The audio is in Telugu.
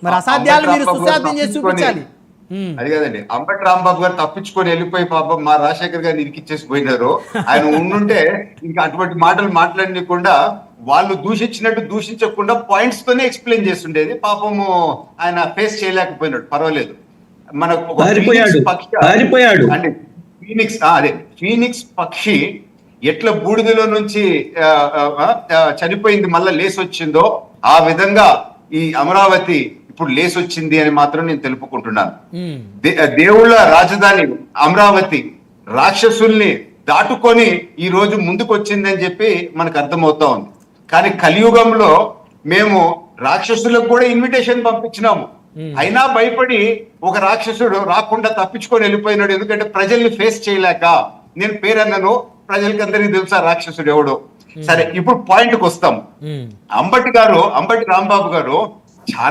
మరి అసాధ్యాలు మీరు సుసాధ్యం చేసి చూపించాలి. అది కదండి, అంబటి రాంబాబు గారు తప్పించుకొని వెళ్ళిపోయి పాపం మా రాజశేఖర్ గారిని ఇరికిచ్చేసి పోయినారు. ఆయన ఉండుంటే ఇంకా అటువంటి మాటలు మాట్లాడకుండా వాళ్ళు దూషించినట్టు దూషించకుండా పాయింట్స్ తోనే ఎక్స్ప్లెయిన్ చేస్తుండేది. పాపము ఆయన ఫేస్ చేయలేకపోయినాడు, పర్వాలేదు. మనకు ఒక పారిపోయాడు అంటే ఫీనిక్స్, అదే ఫీనిక్స్ పక్షి ఎట్లా బూడిదలో నుంచి చనిపోయింది మళ్ళా లేసి వచ్చిందో, ఆ విధంగా ఈ అమరావతి ఇప్పుడు లేసి వచ్చింది అని మాత్రం నేను తెలుపుకుంటున్నాను. దేవుళ్ళ రాజధాని అమరావతి రాక్షసుల్ని దాటుకొని ఈ రోజు ముందుకు వచ్చింది అని చెప్పి మనకు అర్థమవుతా ఉంది. కానీ కలియుగంలో మేము రాక్షసులకు కూడా ఇన్విటేషన్ పంపించినాము, అయినా భయపడి ఒక రాక్షసుడు రాకుండా తప్పించుకొని వెళ్ళిపోయినాడు. ఎందుకంటే ప్రజల్ని ఫేస్ చేయలేక. నేను పేరన్నను, ప్రజలకి అందరికీ తెలుసా రాక్షసుడు ఎవడో. సరే, ఇప్పుడు పాయింట్కి వస్తాం. అంబటి రాంబాబు గారు